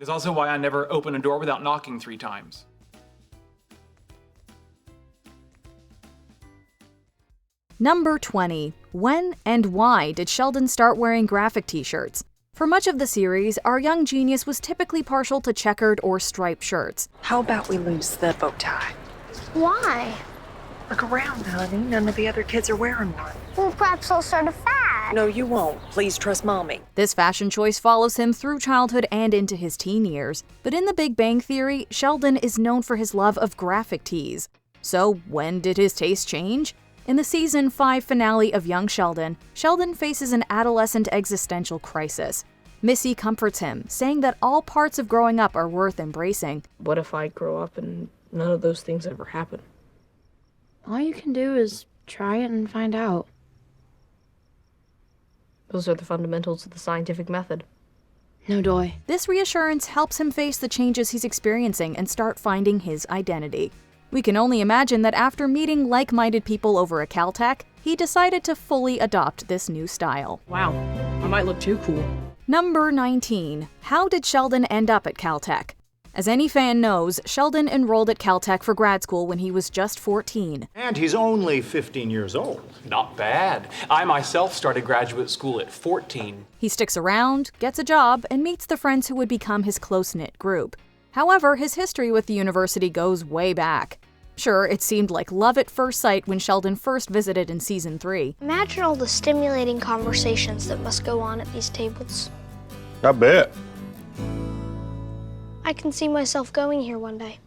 It's also why I never open a door without knocking 3 times. Number 20. When and why did Sheldon start wearing graphic t-shirts? For much of the series, our young genius was typically partial to checkered or striped shirts. How about we lose the bow tie? Why? Look around, honey. None of the other kids are wearing one. Well, perhaps I'll start a fad. No, you won't. Please trust Mommy. This fashion choice follows him through childhood and into his teen years. But in The Big Bang Theory, Sheldon is known for his love of graphic tees. So when did his taste change? In the season 5 finale of Young Sheldon, Sheldon faces an adolescent existential crisis. Missy comforts him, saying that all parts of growing up are worth embracing. What if I grow up and none of those things ever happen? All you can do is try it and find out. Those are the fundamentals of the scientific method. No, Doy. This reassurance helps him face the changes he's experiencing and start finding his identity. We can only imagine that after meeting like-minded people over at Caltech, he decided to fully adopt this new style. Wow, I might look too cool. Number 19. How did Sheldon end up at Caltech? As any fan knows, Sheldon enrolled at Caltech for grad school when he was just 14. And he's only 15 years old. Not bad. I myself started graduate school at 14. He sticks around, gets a job, and meets the friends who would become his close-knit group. However, his history with the university goes way back. Sure, it seemed like love at first sight when Sheldon first visited in season 3. Imagine all the stimulating conversations that must go on at these tables. I bet. I can see myself going here one day.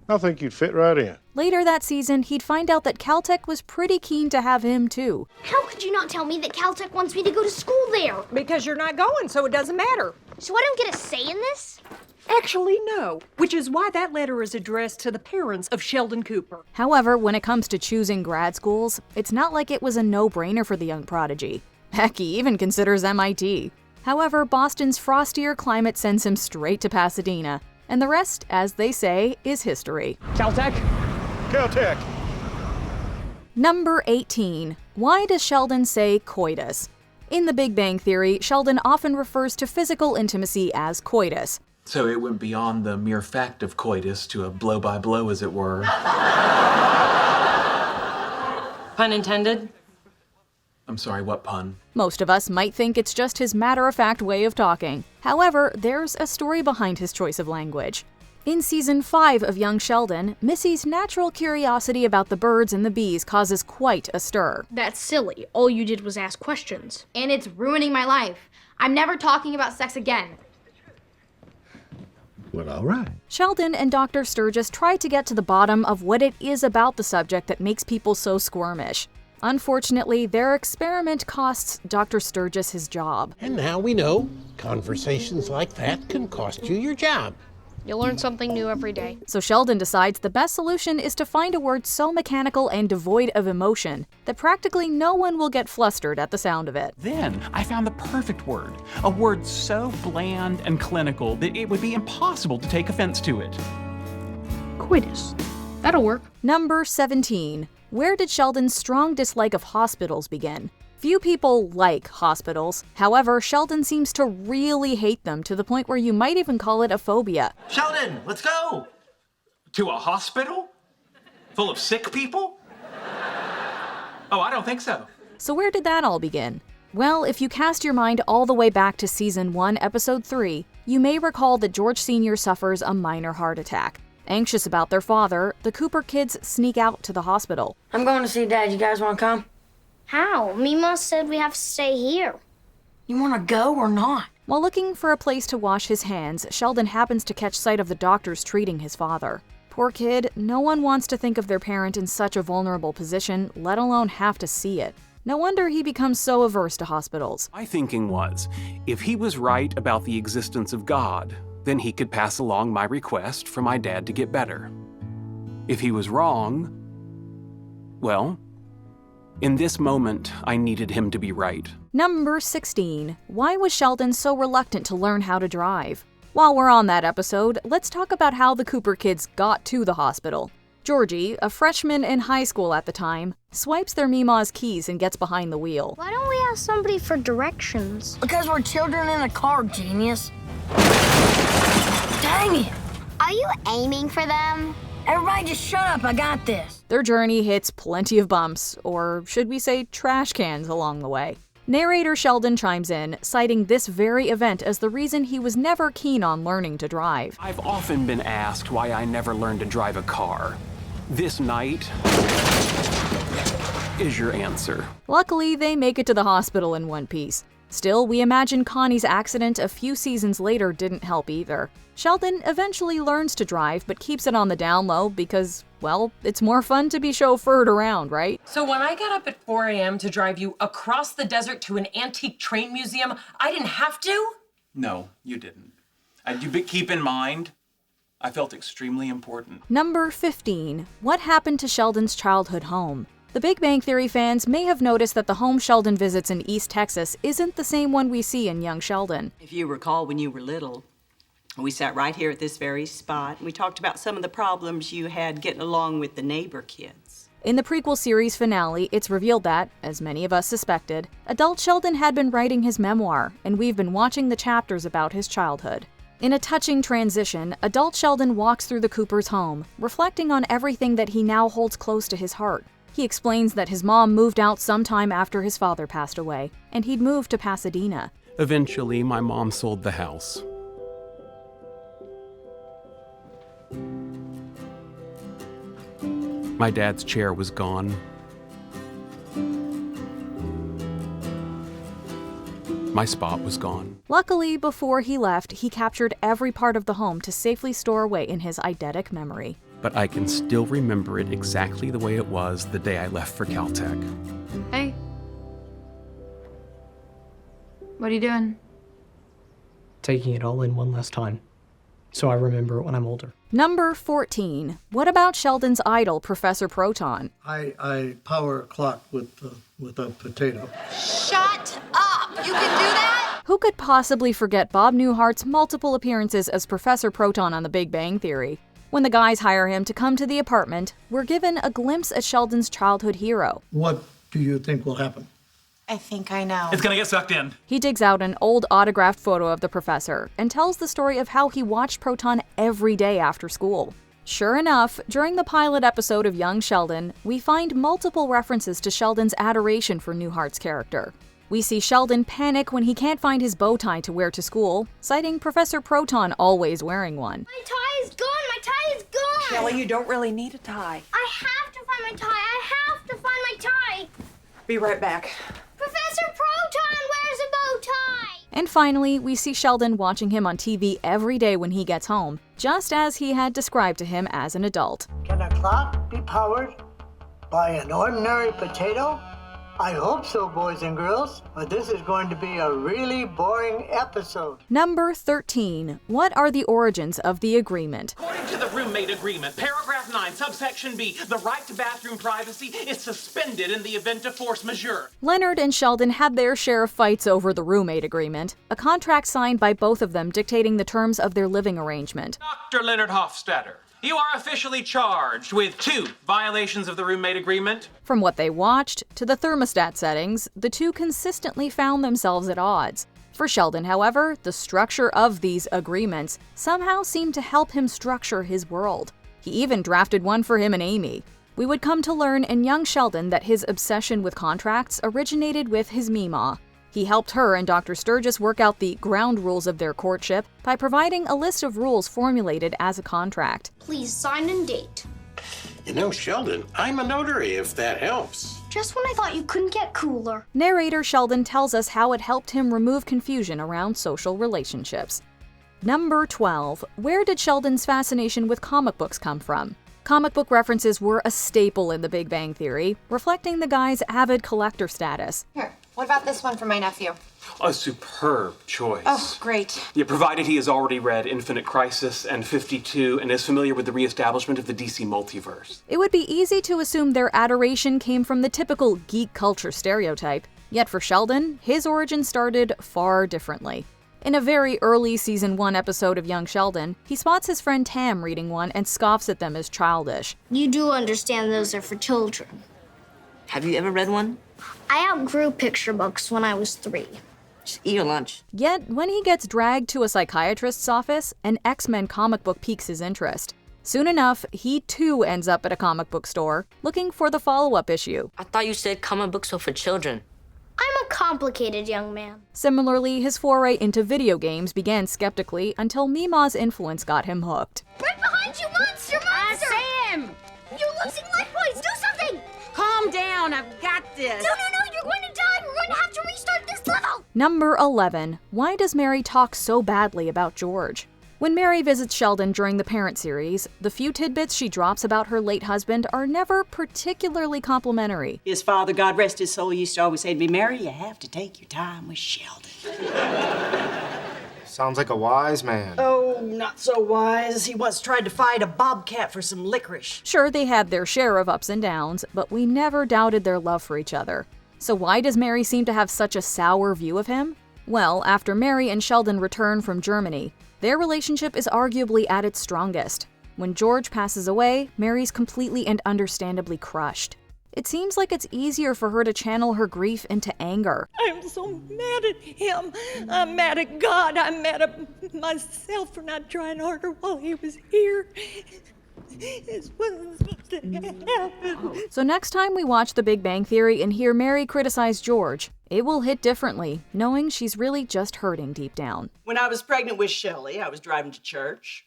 I think you'd fit right in. Later that season, he'd find out that Caltech was pretty keen to have him too. How could you not tell me that Caltech wants me to go to school there? Because you're not going, so it doesn't matter. So I don't get a say in this? Actually, no. Which is why that letter is addressed to the parents of Sheldon Cooper. However, when it comes to choosing grad schools, it's not like it was a no-brainer for the young prodigy. Heck, he even considers MIT. However, Boston's frostier climate sends him straight to Pasadena, and the rest, as they say, is history. Caltech? Caltech. Number 18. Why does Sheldon say coitus? In The Big Bang Theory, Sheldon often refers to physical intimacy as coitus. So it went beyond the mere fact of coitus to a blow-by-blow, as it were. Pun intended? I'm sorry, what pun? Most of us might think it's just his matter-of-fact way of talking. However, there's a story behind his choice of language. In season 5 of Young Sheldon, Missy's natural curiosity about the birds and the bees causes quite a stir. That's silly. All you did was ask questions. And it's ruining my life. I'm never talking about sex again. Well, all right. Sheldon and Dr. Sturgis try to get to the bottom of what it is about the subject that makes people so squirmish. Unfortunately, their experiment costs Dr. Sturgis his job. And now we know conversations like that can cost you your job. You learn something new every day. So Sheldon decides the best solution is to find a word so mechanical and devoid of emotion that practically no one will get flustered at the sound of it. Then I found the perfect word. A word so bland and clinical that it would be impossible to take offense to it. Coitus. That'll work. Number 17. Where did Sheldon's strong dislike of hospitals begin? Few people like hospitals. However, Sheldon seems to really hate them to the point where you might even call it a phobia. Sheldon, let's go! To a hospital? Full of sick people? Oh, I don't think so. So where did that all begin? Well, if you cast your mind all the way back to season 1, episode 3, you may recall that George Sr. suffers a minor heart attack. Anxious about their father, the Cooper kids sneak out to the hospital. I'm going to see Dad. You guys want to come? How? Mima said we have to stay here. You want to go or not? While looking for a place to wash his hands, Sheldon happens to catch sight of the doctors treating his father. Poor kid, no one wants to think of their parent in such a vulnerable position, let alone have to see it. No wonder he becomes so averse to hospitals. My thinking was, if he was right about the existence of God, then he could pass along my request for my dad to get better. If he was wrong, well, in this moment, I needed him to be right. Number 16. Why was Sheldon so reluctant to learn how to drive? While we're on that episode, let's talk about how the Cooper kids got to the hospital. Georgie, a freshman in high school at the time, swipes their Mima's keys and gets behind the wheel. Why don't we ask somebody for directions? Because we're children in a car, genius. Dang it! Are you aiming for them? Everybody just shut up, I got this. Their journey hits plenty of bumps, or should we say trash cans, along the way. Narrator Sheldon chimes in, citing this very event as the reason he was never keen on learning to drive. I've often been asked why I never learned to drive a car. This night is your answer. Luckily, they make it to the hospital in one piece. Still, we imagine Connie's accident a few seasons later didn't help either. Sheldon eventually learns to drive, but keeps it on the down low because, well, it's more fun to be chauffeured around, right? So when I got up at 4 a.m. to drive you across the desert to an antique train museum, I didn't have to? No, you didn't. And you keep in mind, I felt extremely important. Number 15. What happened to Sheldon's childhood home? The Big Bang Theory fans may have noticed that the home Sheldon visits in East Texas isn't the same one we see in young Sheldon. If you recall, when you were little, we sat right here at this very spot, and we talked about some of the problems you had getting along with the neighbor kids. In the prequel series finale, it's revealed that, as many of us suspected, adult Sheldon had been writing his memoir, and we've been watching the chapters about his childhood. In a touching transition, adult Sheldon walks through the Coopers' home, reflecting on everything that he now holds close to his heart. He explains that his mom moved out sometime after his father passed away, and he'd moved to Pasadena. Eventually, my mom sold the house. My dad's chair was gone. My spot was gone. Luckily, before he left, he captured every part of the home to safely store away in his eidetic memory. But I can still remember it exactly the way it was the day I left for Caltech. Hey. What are you doing? Taking it all in one last time, so I remember it when I'm older. Number 14. What about Sheldon's idol, Professor Proton? I power a clock with a potato. Shut up! You can do that? Who could possibly forget Bob Newhart's multiple appearances as Professor Proton on The Big Bang Theory? When the guys hire him to come to the apartment, we're given a glimpse at Sheldon's childhood hero. What do you think will happen? I think I know. It's gonna get sucked in. He digs out an old autographed photo of the professor and tells the story of how he watched Proton every day after school. Sure enough, during the pilot episode of Young Sheldon, we find multiple references to Sheldon's adoration for Newhart's character. We see Sheldon panic when he can't find his bow tie to wear to school, citing Professor Proton always wearing one. My tie is gone! My tie is gone! Shelley, you don't really need a tie. I have to find my tie! I have to find my tie! Be right back. Professor Proton wears a bow tie! And finally, we see Sheldon watching him on TV every day when he gets home, just as he had described to him as an adult. Can a clock be powered by an ordinary potato? I hope so, boys and girls, but this is going to be a really boring episode. Number 13. What are the origins of the agreement? According to the roommate agreement, paragraph 9, subsection B, the right to bathroom privacy is suspended in the event of force majeure. Leonard and Sheldon had their share of fights over the roommate agreement, a contract signed by both of them dictating the terms of their living arrangement. Dr. Leonard Hofstadter, you are officially charged with 2 violations of the roommate agreement. From what they watched to the thermostat settings, the two consistently found themselves at odds. For Sheldon, however, the structure of these agreements somehow seemed to help him structure his world. He even drafted one for him and Amy. We would come to learn in young Sheldon that his obsession with contracts originated with his Meemaw. He helped her and Dr. Sturgis work out the ground rules of their courtship by providing a list of rules formulated as a contract. Please sign and date. You know, Sheldon, I'm a notary if that helps. Just when I thought you couldn't get cooler. Narrator Sheldon tells us how it helped him remove confusion around social relationships. Number 12. Where did Sheldon's fascination with comic books come from? Comic book references were a staple in The Big Bang Theory, reflecting the guy's avid collector status. Here, what about this one for my nephew? A superb choice. Oh, great. Yeah, provided he has already read Infinite Crisis and 52 and is familiar with the reestablishment of the DC multiverse. It would be easy to assume their adoration came from the typical geek culture stereotype. Yet for Sheldon, his origin started far differently. In a very early Season 1 episode of Young Sheldon, he spots his friend Tam reading one and scoffs at them as childish. You do understand those are for children. Have you ever read one? I outgrew picture books when I was 3. Just eat your lunch. Yet, when he gets dragged to a psychiatrist's office, an X-Men comic book piques his interest. Soon enough, he too ends up at a comic book store, looking for the follow-up issue. I thought you said comic books were for children. I'm a complicated young man. Similarly, his foray into video games began skeptically until Mima's influence got him hooked. Right behind you, monster! Sam! You're losing life points! Do something! Calm down, I've got this. No, you're going to die! We're going to have to restart this level! Number 11. Why does Mary talk so badly about George? When Mary visits Sheldon during the Parent series, the few tidbits she drops about her late husband are never particularly complimentary. His father, God rest his soul, used to always say to me, Mary, you have to take your time with Sheldon. Sounds like a wise man. Oh, not so wise. He once tried to fight a bobcat for some licorice. Sure, they had their share of ups and downs, but we never doubted their love for each other. So why does Mary seem to have such a sour view of him? Well, after Mary and Sheldon return from Germany, their relationship is arguably at its strongest. When George passes away, Mary's completely and understandably crushed. It seems like it's easier for her to channel her grief into anger. I'm so mad at him. I'm mad at God. I'm mad at myself for not trying harder while he was here. This wasn't supposed to happen. So next time we watch The Big Bang Theory and hear Mary criticize George, it will hit differently, knowing she's really just hurting deep down. When I was pregnant with Shelley, I was driving to church,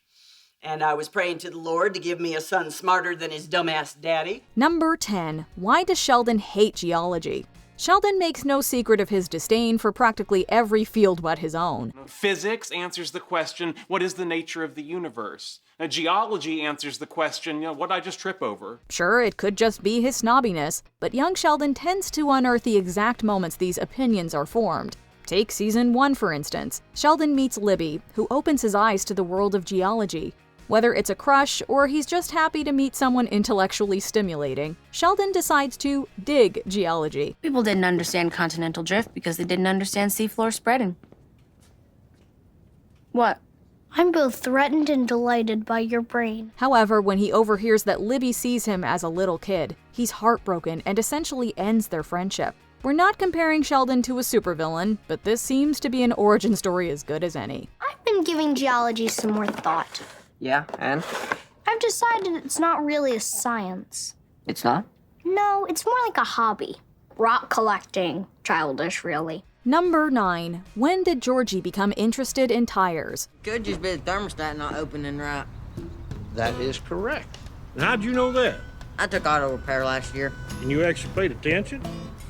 and I was praying to the Lord to give me a son smarter than his dumbass daddy. Number 10. Why does Sheldon hate geology? Sheldon makes no secret of his disdain for practically every field but his own. Physics answers the question, what is the nature of the universe? Geology answers the question, what did I just trip over? Sure, it could just be his snobbiness, but young Sheldon tends to unearth the exact moments these opinions are formed. Take season 1, for instance. Sheldon meets Libby, who opens his eyes to the world of geology. Whether it's a crush or he's just happy to meet someone intellectually stimulating, Sheldon decides to dig geology. People didn't understand continental drift because they didn't understand seafloor spreading. What? I'm both threatened and delighted by your brain. However, when he overhears that Libby sees him as a little kid, he's heartbroken and essentially ends their friendship. We're not comparing Sheldon to a supervillain, but this seems to be an origin story as good as any. I've been giving geology some more thought. Yeah, and? I've decided it's not really a science. It's not? No, it's more like a hobby. Rock collecting. Childish, really. Number 9. When did Georgie become interested in tires? Could just be the thermostat not opening right. That is correct. And how'd you know that? I took auto repair last year. And you actually paid attention?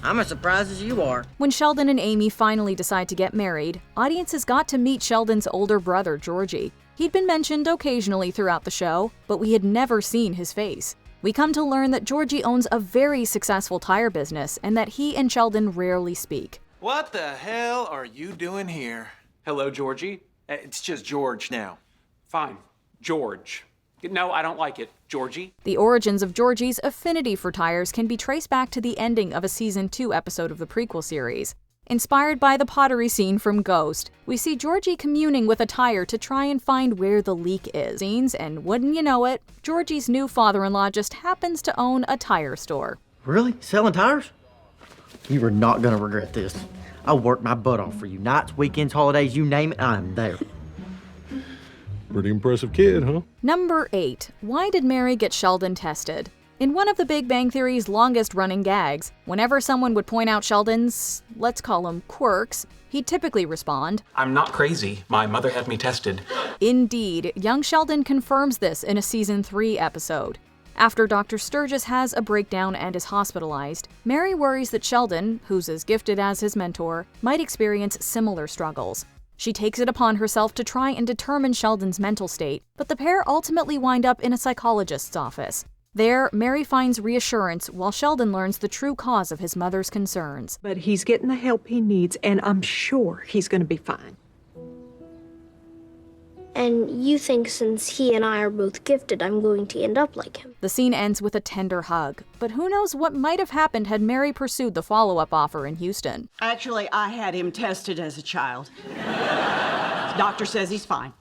I'm as surprised as you are. When Sheldon and Amy finally decide to get married, audiences got to meet Sheldon's older brother, Georgie. He'd been mentioned occasionally throughout the show, but we had never seen his face. We come to learn that Georgie owns a very successful tire business and that he and Sheldon rarely speak. What the hell are you doing here? Hello, Georgie. It's just George now. Fine. George. No, I don't like it. Georgie. The origins of Georgie's affinity for tires can be traced back to the ending of a season 2 episode of the prequel series. Inspired by the pottery scene from Ghost, we see Georgie communing with a tire to try and find where the leak is. And wouldn't you know it, Georgie's new father-in-law just happens to own a tire store. Really? Selling tires? You are not gonna regret this. I worked my butt off for you. Nights, weekends, holidays, you name it, I'm there. Pretty impressive kid, huh? Number 8. Why did Mary get Sheldon tested? In one of the Big Bang Theory's longest-running gags, whenever someone would point out Sheldon's, let's call them quirks, he'd typically respond, I'm not crazy. My mother had me tested. Indeed, young Sheldon confirms this in a season 3 episode. After Dr. Sturgis has a breakdown and is hospitalized, Mary worries that Sheldon, who's as gifted as his mentor, might experience similar struggles. She takes it upon herself to try and determine Sheldon's mental state, but the pair ultimately wind up in a psychologist's office. There, Mary finds reassurance while Sheldon learns the true cause of his mother's concerns. But he's getting the help he needs, and I'm sure he's going to be fine. And you think since he and I are both gifted, I'm going to end up like him. The scene ends with a tender hug, but who knows what might have happened had Mary pursued the follow-up offer in Houston. Actually, I had him tested as a child. The doctor says he's fine.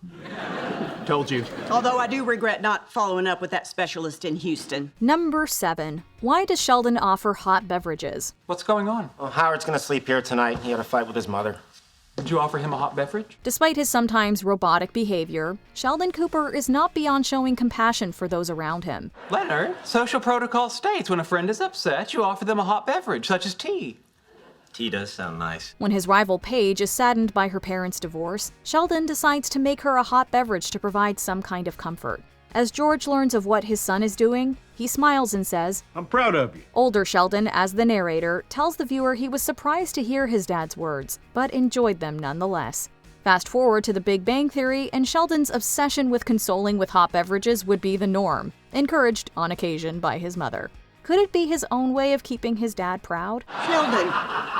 Told you. Although I do regret not following up with that specialist in Houston. Number 7. Why does Sheldon offer hot beverages? What's going on? Well, Howard's gonna sleep here tonight. He had a fight with his mother. Did you offer him a hot beverage? Despite his sometimes robotic behavior, Sheldon Cooper is not beyond showing compassion for those around him. Leonard, social protocol states when a friend is upset, you offer them a hot beverage, such as tea. Tea does sound nice. When his rival Paige is saddened by her parents' divorce, Sheldon decides to make her a hot beverage to provide some kind of comfort. As George learns of what his son is doing, he smiles and says, I'm proud of you. Older Sheldon, as the narrator, tells the viewer he was surprised to hear his dad's words, but enjoyed them nonetheless. Fast forward to The Big Bang Theory, and Sheldon's obsession with consoling with hot beverages would be the norm, encouraged on occasion by his mother. Could it be his own way of keeping his dad proud? Sheldon,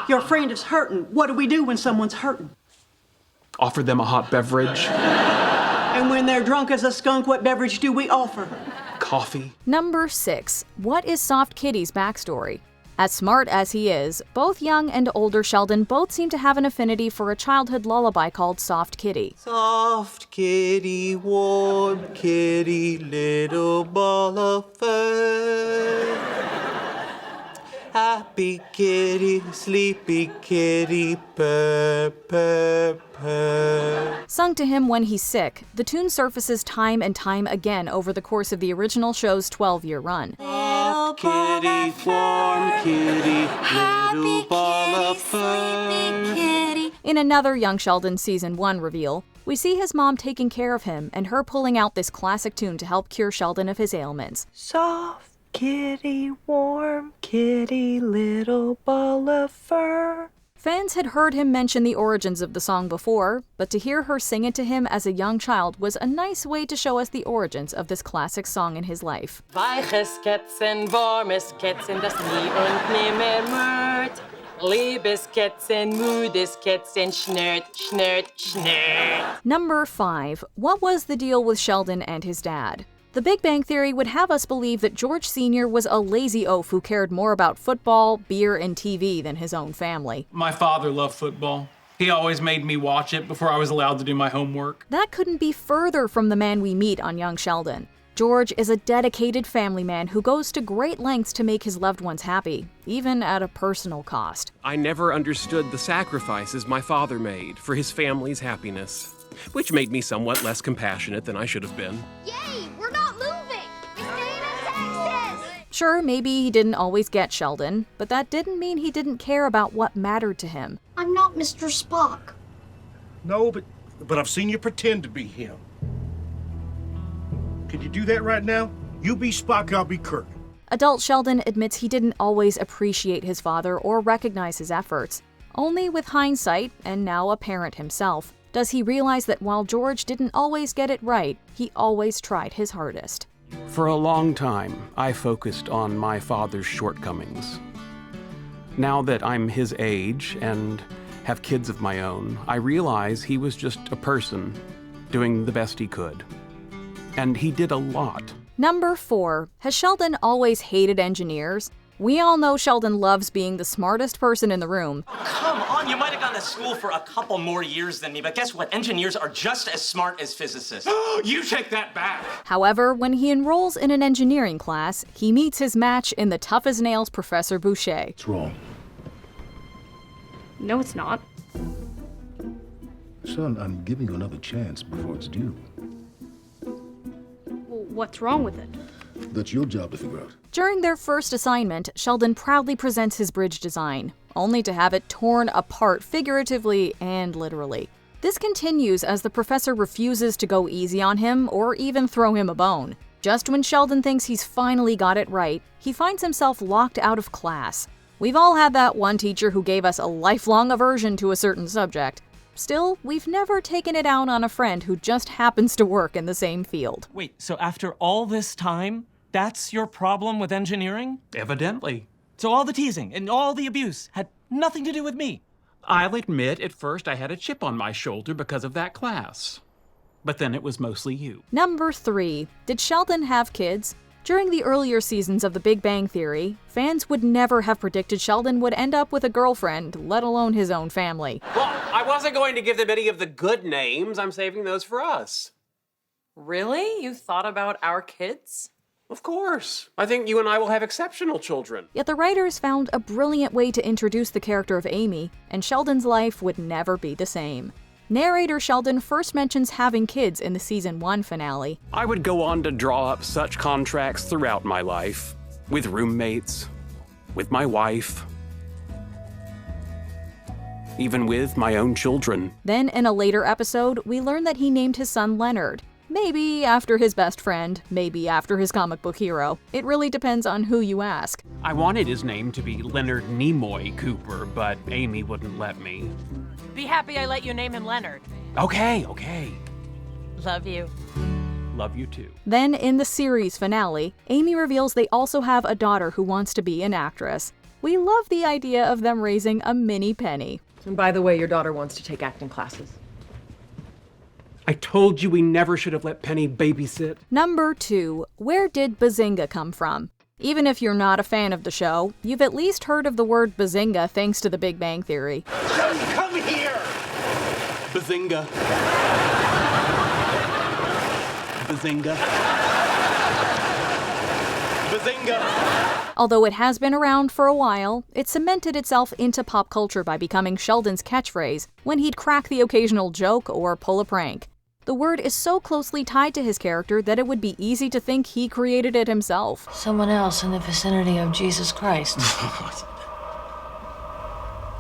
your friend is hurting. What do we do when someone's hurting? Offer them a hot beverage. And when they're drunk as a skunk, what beverage do we offer? Coffee. Number 6. What is Soft Kitty's backstory? As smart as he is, both young and older Sheldon both seem to have an affinity for a childhood lullaby called Soft Kitty. Soft kitty, warm kitty, little ball of fur. Happy kitty, sleepy kitty, purr, purr, purr. Sung to him when he's sick, the tune surfaces time and time again over the course of the original show's 12-year run. Soft kitty, warm kitty, little ball of fur. In another Young Sheldon Season 1 reveal, we see his mom taking care of him and her pulling out this classic tune to help cure Sheldon of his ailments. Soft kitty, warm kitty, little ball of fur. Fans had heard him mention the origins of the song before, but to hear her sing it to him as a young child was a nice way to show us the origins of this classic song in his life. Weiches Kätzchen, warmes Kätzchen, das nie und nimmer mört. Liebes Kätzchen, müdes Kätzchen, schnurrt, schnurrt, schnurrt. Number 5. What was the deal with Sheldon and his dad? The Big Bang Theory would have us believe that George Sr. was a lazy oaf who cared more about football, beer, and TV than his own family. My father loved football. He always made me watch it before I was allowed to do my homework. That couldn't be further from the man we meet on Young Sheldon. George is a dedicated family man who goes to great lengths to make his loved ones happy, even at a personal cost. I never understood the sacrifices my father made for his family's happiness, which made me somewhat less compassionate than I should have been. Yay! We're not moving! We're staying in Texas! Sure, maybe he didn't always get Sheldon, but that didn't mean he didn't care about what mattered to him. I'm not Mr. Spock. No, but I've seen you pretend to be him. Can you do that right now? You be Spock, I'll be Kirk. Adult Sheldon admits he didn't always appreciate his father or recognize his efforts. Only with hindsight, and now a parent himself, does he realize that while George didn't always get it right, he always tried his hardest. For a long time, I focused on my father's shortcomings. Now that I'm his age and have kids of my own, I realize he was just a person doing the best he could. And he did a lot. Number 4. Has Sheldon always hated engineers? We all know Sheldon loves being the smartest person in the room. Come on, you might have gone to school for a couple more years than me, but guess what? Engineers are just as smart as physicists. You take that back! However, when he enrolls in an engineering class, he meets his match in the tough-as-nails Professor Boucher. What's wrong? No, it's not. Son, I'm giving you another chance before it's due. Well, what's wrong with it? That's your job to figure out. During their first assignment, Sheldon proudly presents his bridge design, only to have it torn apart figuratively and literally. This continues as the professor refuses to go easy on him or even throw him a bone. Just when Sheldon thinks he's finally got it right, he finds himself locked out of class. We've all had that one teacher who gave us a lifelong aversion to a certain subject. Still, we've never taken it out on a friend who just happens to work in the same field. Wait, so after all this time, that's your problem with engineering? Evidently. So all the teasing and all the abuse had nothing to do with me? I'll admit, at first I had a chip on my shoulder because of that class. But then it was mostly you. Number 3. Did Sheldon have kids? During the earlier seasons of The Big Bang Theory, fans would never have predicted Sheldon would end up with a girlfriend, let alone his own family. Well, I wasn't going to give them any of the good names. I'm saving those for us. Really? You thought about our kids? Of course. I think you and I will have exceptional children. Yet the writers found a brilliant way to introduce the character of Amy, and Sheldon's life would never be the same. Narrator Sheldon first mentions having kids in the season 1 finale. I would go on to draw up such contracts throughout my life, with roommates, with my wife, even with my own children. Then in a later episode, we learn that he named his son Leonard. Maybe after his best friend, maybe after his comic book hero. It really depends on who you ask. I wanted his name to be Leonard Nimoy Cooper, but Amy wouldn't let me. Be happy I let you name him Leonard. Okay. Love you. Love you too. Then in the series finale, Amy reveals they also have a daughter who wants to be an actress. We love the idea of them raising a mini Penny. And by the way, your daughter wants to take acting classes. I told you we never should have let Penny babysit. Number 2. Where did Bazinga come from? Even if you're not a fan of the show, you've at least heard of the word Bazinga thanks to the Big Bang Theory. Come here! Bazinga. Bazinga. Bazinga. Although it has been around for a while, it cemented itself into pop culture by becoming Sheldon's catchphrase when he'd crack the occasional joke or pull a prank. The word is so closely tied to his character that it would be easy to think he created it himself. Someone else in the vicinity of Jesus Christ.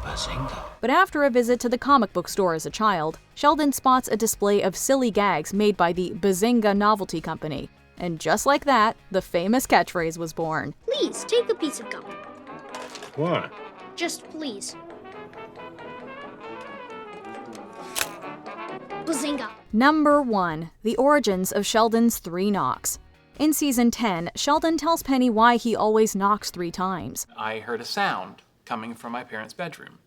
Bazinga. But after a visit to the comic book store as a child, Sheldon spots a display of silly gags made by the Bazinga Novelty Company. And just like that, the famous catchphrase was born. Please, take a piece of gum. What? Just please. Bazinga. Number 1. The origins of Sheldon's 3 knocks. In season 10, Sheldon tells Penny why he always knocks 3 times. I heard a sound coming from my parents' bedroom.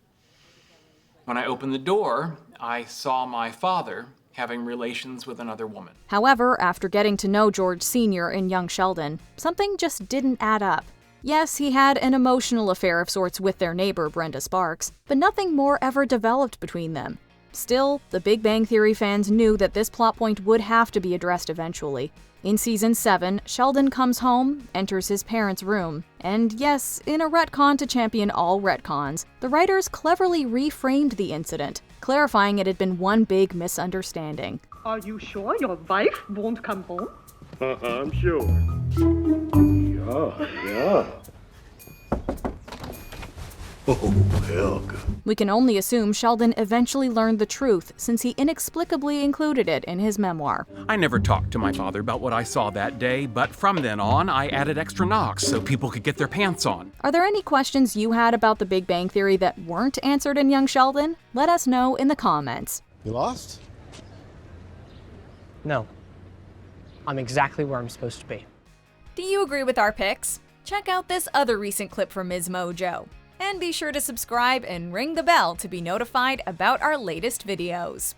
When I opened the door, I saw my father having relations with another woman. However, after getting to know George Sr. and young Sheldon, something just didn't add up. Yes, he had an emotional affair of sorts with their neighbor, Brenda Sparks, but nothing more ever developed between them. Still, the Big Bang Theory fans knew that this plot point would have to be addressed eventually. In season 7, Sheldon comes home, enters his parents' room, and yes, in a retcon to champion all retcons, the writers cleverly reframed the incident, clarifying it had been one big misunderstanding. Are you sure your wife won't come home? I'm sure. Yeah. Oh, Helga. We can only assume Sheldon eventually learned the truth since he inexplicably included it in his memoir. I never talked to my father about what I saw that day, but from then on, I added extra knocks so people could get their pants on. Are there any questions you had about the Big Bang Theory that weren't answered in Young Sheldon? Let us know in the comments. You lost? No. I'm exactly where I'm supposed to be. Do you agree with our picks? Check out this other recent clip from Ms. Mojo. And be sure to subscribe and ring the bell to be notified about our latest videos.